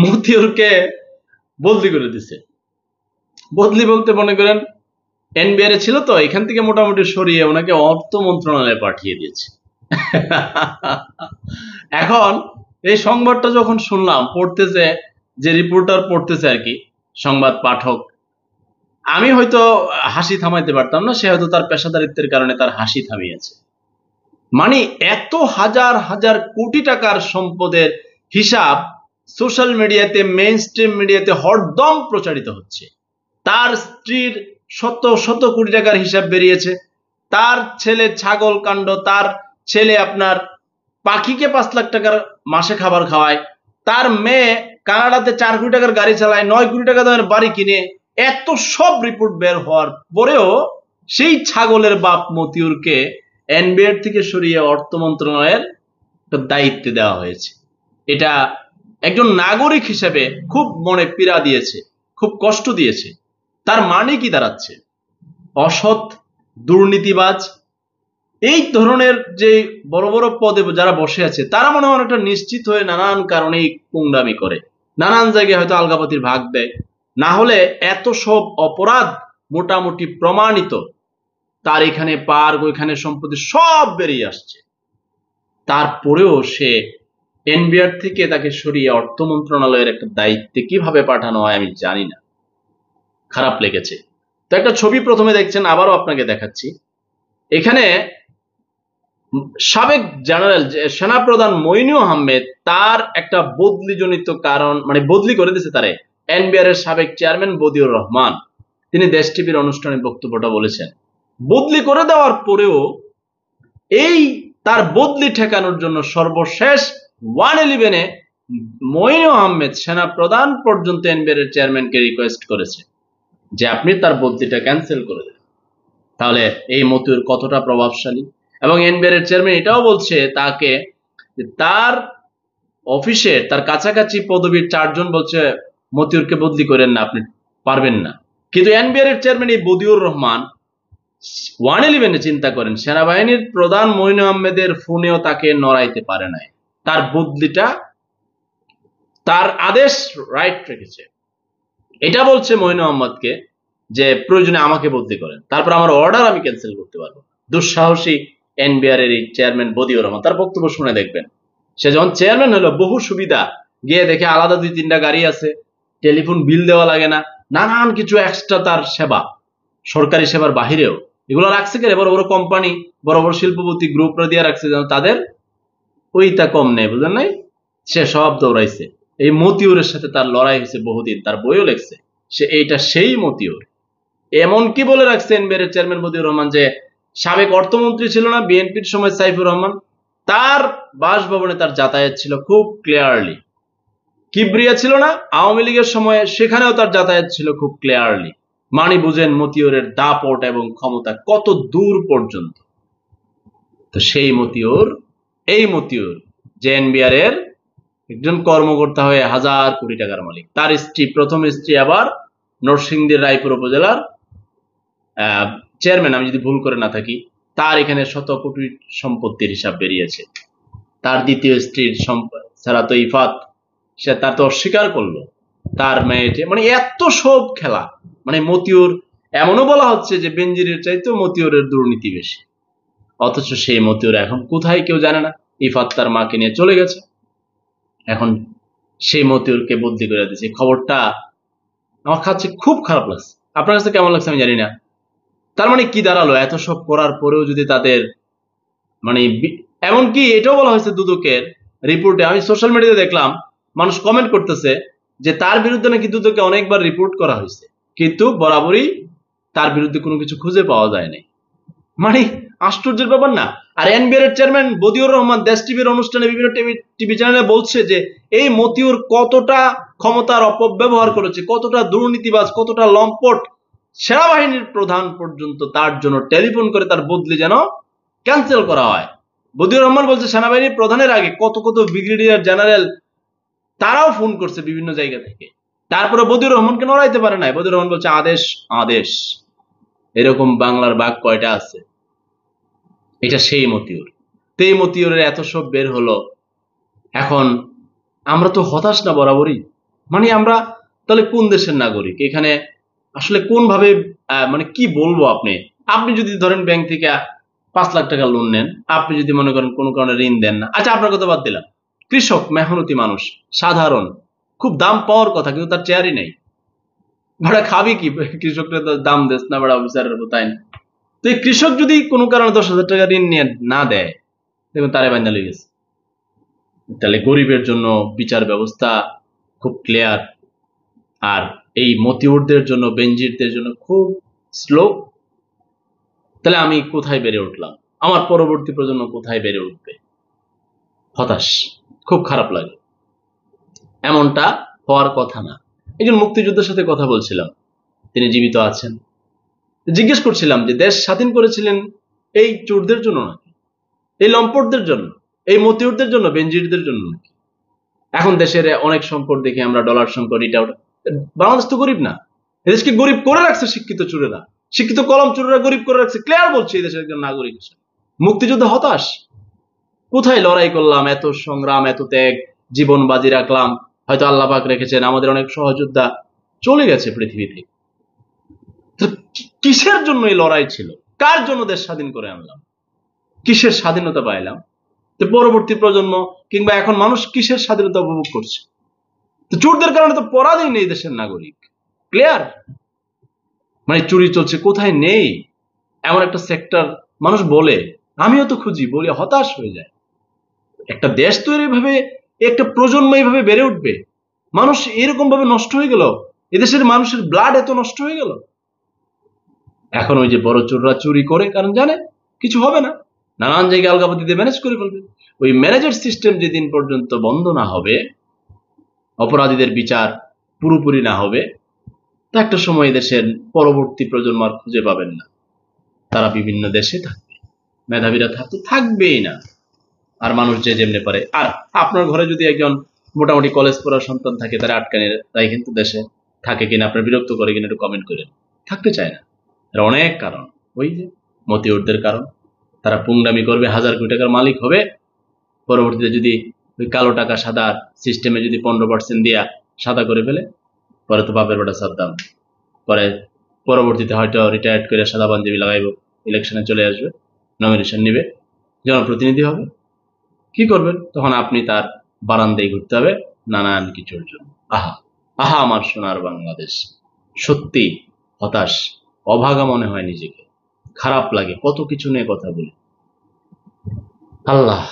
মতিউরকে বদলি করে দিছে। বদলি বলতে মনে করেন এনবিআর ছিল তো, এখান থেকে মোটামুটি সরিয়ে ওনাকে অর্থ মন্ত্রণালয়ে পাঠিয়ে দিয়েছে। এখন এই সংবাদটা যখন শুনলাম, পড়তেছে যে রিপোর্টার পড়তেছে আর কি, সংবাদ পাঠক, আমি হয়তো হাসি থামাইতে পারতাম না, সে হয়তো তার পেশাদারিত্বের কারণে তার হাসি থামিয়েছে। মানে এত হাজার হাজার কোটি টাকার সম্পদের হিসাব সোশ্যাল মিডিয়াতে, মেইন স্ট্রিম মিডিয়াতে হরদম প্রচারিত হচ্ছে। তার স্ত্রীর শত শত কোটি টাকার হিসাব বেরিয়েছে, তার ছেলে ছাগল কাণ্ড, তার ছেলে আপনার পাখিকে 5 লাখ টাকার মাসে খাবার খাওয়ায়, তার মেয়ে কানাডাতে 4 কোটি টাকার গাড়ি চালায়, 9 কোটি টাকা দামের বাড়ি কিনে, এত সব রিপোর্ট বের হওয়ার পরেও সেই ছাগলের বাপ মতিউরকে এনবিআর থেকে সরিয়ে অর্থ মন্ত্রণালয়ের দায়িত্বে দেওয়া হয়েছে। এটা একজন নাগরিক হিসেবে খুব মনে পীড়া দিয়েছে, খুব কষ্ট দিয়েছে। তার মানে কি দাঁড়াচ্ছে? অসৎ, দুর্নীতিবাজ, এই ধরনের যে বড় বড় পদে যারা বসে আছে, তারা মনে হয় একটা নিশ্চিত হয়ে নানান কারণে কুংডামি করে, নানান জায়গায় হয়তো আলগাপাতির ভাগ দেয়। না হলে এত সব অপরাধ মোটামুটি প্রমাণিত, তার এখানে পার্ক, ওইখানে সম্পত্তি সব বেরিয়ে আসছে, তারপরেও সে এনবিআর থেকে তাকে সরিয়ে অর্থ মন্ত্রণালয়ের একটা দায়িত্বে কিভাবে পাঠানো হয় আমি জানি না। খারাপ লেগেছে। তো একটা ছবি প্রথমে দেখছেন, আবারও আপনাকে দেখাচ্ছি। এখানে সাবেক জেনারেল সেনাপ্রধান মইনু আহমেদ, তার একটা বদলিজনিত কারণ, মানে বদলি করে দিয়েছে তারে এনবিআর এর সাবেক চেয়ারম্যান বদিউর রহমান। তিনি দেশ টিভির অনুষ্ঠানে বক্তব্যটা বলেছেন। বদলি করে দেওয়ার পরেও এই তার বদলি ঠেকানোর জন্য সর্বশেষ 111-এ মইনু আহমেদ সেনাপ্রধান পর্যন্ত এনবিআর এর চেয়ারম্যানকে রিকোয়েস্ট করেছে যে আপনি তার বদলিটা ক্যান্সেল করে দেন। তাহলে এই মতিউর কতটা প্রভাবশালী। এবং এনবিআর এর চেয়ারম্যান এটাও বলছে তাকে, তার অফিসের তার কাছাকাছি পদবীর 4 জন বলছে মতিউরকে বদলি করেন না, আপনি পারবেন না। কিন্তু এনবিআর এর চেয়ারম্যান এই বদিউর রহমান 111-এ চিন্তা করেন, সেনাবাহিনীর প্রধান মইনু আহমেদের ফোনেও তাকে নড়াইতে পারে নাই। তার বদলিটা, তার আদেশ রাইট রেখেছে। এটা বলছে মইনু আহমদকে যে প্রয়োজনে আমাকে বদলি করেন, তারপর আমার অর্ডার আমি ক্যান্সেল করতে পারবো। দুঃসাহসী এনবিআর এর চেয়ারম্যান বদিউর রহমান, তার বক্তব্য শুনে দেখবেন। সে যখন চেয়ারম্যান হলো, বহু সুবিধা, গিয়ে দেখে আলাদা 2-3টা গাড়ি আছে, টেলিফোন বিল দেওয়া লাগে না, নানান কিছু এক্সট্রা তার সেবা, সরকারি সেবার বাহিরেও। এগুলো রাখছে কে? বড় বড় কোম্পানি, বড় বড় শিল্পপতি গ্রুপরা দিয়ে রাখছে যেন তাদের ওইটা কম নেই, বুঝলেন নাই? সে সব দৌড়াইছে। এই মতিউরের সাথে তার লড়াই হয়েছে বহুদিন, তার বইও লেখছে। সে এইটা সেই মতিউর। এমনকি বলে রাখছে এনবিআর এর চেয়ারম্যান বদিউর রহমান যে সাবেক অর্থমন্ত্রী ছিল না বিএনপির সময় সাইফুর রহমান, তার বাসভবনে তার যাতায়াত ছিল খুব ক্লিয়ারলি। কিবরিয়া ছিল না আওয়ামী লীগের সময়ে, সেখানেও তার যাতায়াত ছিল খুব ক্লিয়ারলি। মানে বুঝেন মতিউরের দাপট এবং ক্ষমতা কত দূর পর্যন্ত। তো সেই মতিউর, এই মতিউর যে এনবিআর এর একজন কর্মকর্তা হয়ে 1000 কোটি টাকার মালিক, তার স্ত্রী, প্রথম স্ত্রী আবার নরসিংদীর রায়পুর উপজেলার চেয়ারম্যান, আমি যদি ভুল করে না থাকি। তার এখানে শত কোটি সম্পত্তির হিসাব বেরিয়েছে। তার দ্বিতীয় স্ত্রীর সারাত ইফাত, সে তার তো অস্বীকার করলো, তার মেয়েটি, মানে এত সব খেলা। মানে মতিউর, এমনও বলা হচ্ছে যে বেনজিরের চাইতেও মতিউরের দুর্নীতি বেশি। অথচ সেই মতিউর এখন কোথায় কেউ জানে না। ইফাত তার মাকে নিয়ে চলে গেছে, এখন সেই মতিউরকে বদলি করে দিয়েছে। খবরটা আমার কাছে খুব খারাপ লাগছে। আপনার কাছে কেমন লাগছে আমি জানি না। তার মানে কি দাঁড়ালো? এত সব করার পরেও যদি তাদের, মানে এমনকি এটাও বলা হয়েছে দুদকের রিপোর্টে, আমি সোশ্যাল মিডিয়াতে দেখলাম মানুষ কমেন্ট করতেছে যে তার বিরুদ্ধে নাকি দুদকে অনেকবার রিপোর্ট করা হয়েছে, কিন্তু বরাবরই তার বিরুদ্ধে কোনো কিছু খুঁজে পাওয়া যায় নাই। মানে আশ্চর্যের ব্যাপার না? আর এনবিআর এর চেয়ারম্যান বদিউর রহমান দেশ টিভির অনুষ্ঠানে, বিভিন্ন টিভি চ্যানেলে বলছে যে এই মতিউর কতটা ক্ষমতার অপব্যবহার করেছে, কতটা দুর্নীতিবাজ, কতটা লম্পট। সেনাবাহিনীর প্রধান পর্যন্ত তার জন্য টেলিফোন করে তার বদলি যেন ক্যান্সেল করা হয়। বদিউর রহমান বলছে সেনাবাহিনীর প্রধানের আগে কত কত ব্রিগেডিয়ার জেনারেল, তারাও ফোন করছে বিভিন্ন জায়গা থেকে, তারপরে বদিউর রহমানকে নড়াইতে পারে নাই। বদিউর রহমান বলছে আদেশ আদেশ। এরকম বাংলার বাঘ কয়টা আছে? এটা সেই মতিউর। তো এই মতিউরের এত সব বের হলো, এখন আমরা তো হতাশ না বরাবরই, মানে আমরা তাহলে কোন দেশের নাগরিক? এখানে আসলে কোন ভাবে মানে কি বলবো? আপনি আপনি যদি ধরেন ব্যাংক থেকে 5 লাখ টাকা লোন নেন, আপনি যদি মনে করেন কোনো কারণে ঋণ দেন না, আচ্ছা আপনার কথা বাদ দিলাম, কৃষক মেহনতি মানুষ, সাধারণ, খুব দাম পাওয়ার কথা কিন্তু তার চেয়ারই নেই, ভাড়া খাবি কি? কৃষকরা তো দাম দেস না ভাড়া অফিসারের তাই না? তো এই কৃষক যদি কোনো কারণে 10,000 টাকা ঋণ নিয়ে না দেয়, দেখুন তারে বাইন্দা লেগে গেছে। তাহলে গরিবের জন্য বিচার ব্যবস্থা খুব ক্লিয়ার, আর এই মতিউরদের জন্য, বেনজিরদের জন্য খুব স্লো। তাহলে আমি কোথায় বেড়ে উঠলাম? আমার পরবর্তী প্রজন্ম কোথায় বেড়ে উঠবে? হতাশ, খুব খারাপ লাগে। এমনটা হওয়ার কথা না। একজন মুক্তিযোদ্ধার সাথে কথা বলছিলাম, তিনি জীবিত আছেন। জিজ্ঞেস করছিলাম যে দেশ স্বাধীন করেছিলেন এই চোরদের জন্য নাকি, এই লম্পটদের জন্য, এই মতিউরদের জন্য, বেনজিরদের জন্য নাকি? এখন দেশের অনেক সংকট দেখে আমরা, ডলার সংকট, এটা ওটা। বাংলাদেশ তো গরিব না, এদেশকে গরিব করে রাখছে শিক্ষিত চোরেরা, শিক্ষিত কলম চোরেরা গরিব করে রাখছে। ক্লিয়ার বলছে এই দেশের একজন নাগরিক হিসেবে। মুক্তিযুদ্ধে হতাশ, কোথায় লড়াই করলাম, এত সংগ্রাম, এত ত্যাগ, জীবন বাজি রাখলাম, হয়তো আল্লাহ পাক রেখেছেন আমাদের অনেক সহযোদ্ধা চলে গেছে পৃথিবী থেকে। কিসের জন্য এই লড়াই ছিল? কার জন্য দেশ স্বাধীন করে আনলাম? কিসের স্বাধীনতা পাইলাম? তো পরবর্তী প্রজন্ম কিংবা এখন মানুষ কিসের স্বাধীনতা উপভোগ করছে? তো চোরদের কারণে তো পরাধীন এই দেশের নাগরিক। ক্লিয়ার? মানে চুরি চলছে, কোথায় নেই এমন একটা সেক্টর মানুষ বলে, আমিও তো খুঁজি, বলি, হতাশ হয়ে যায়। একটা দেশ তো এইভাবে, একটা প্রজন্ম এইভাবে বেড়ে উঠবে, মানুষ এরকম ভাবে নষ্ট হয়ে গেল, এদেশের মানুষের ব্লাড এত নষ্ট হয়ে গেল। এখন ওই যে বড় চোররা চুরি করে, কারণ জানে কিছু হবে না, নানান জায়গায় আলগাপতি দিয়ে ম্যানেজ করে ফেলবে। ওই ম্যানেজার সিস্টেম যেদিন পর্যন্ত বন্ধ না হবে, অপরাধীদের বিচার পুরোপুরি না হবে, তা একটা সময় দেশের পরবর্তী প্রজন্ম আর খুঁজে পাবেন না। তারা বিভিন্ন দেশে থাকবে, মেধাবীরা থাকবেই না, আর মানুষ যে যেমনে পারে। আর আপনার ঘরে যদি একজন মোটামুটি কলেজ পড়ার সন্তান থাকে, তারা আটকানি, তাই কিন্তু দেশে থাকে কিনা, আপনার বিরক্ত করে কিনা একটু কমেন্ট করেন। থাকতে চায় না, এর অনেক কারণ। ওই যে মতিউরদের কারণ, তারা পুংডামি করবে, 1,000 কোটি টাকার মালিক হবে, পরবর্তীতে যদি ওই কালো টাকা সাদা সিস্টেমে যদি 15% দিয়া সাদা করে ফেলে, পরে তো বাপের বেটা সাদ্দাম, পরে পরবর্তীতে হয়তো রিটায়ার্ড করে সাদা পাঞ্জাবি লাগাইব, ইলেকশনে চলে আসবে, নমিনেশন নিবে, জনপ্রতিনিধি হবে। কি করবেন তখন? আপনি তার বারান্দায় ঘুরতে হবে নানান কিছুর জন্য। আহা আহা, আমার সোনার বাংলাদেশ। সত্যি হতাশ, অভাগা মনে হয় নিজেকে, খারাপ লাগে কত কিছু নিয়ে কথা বলি। আল্লাহ।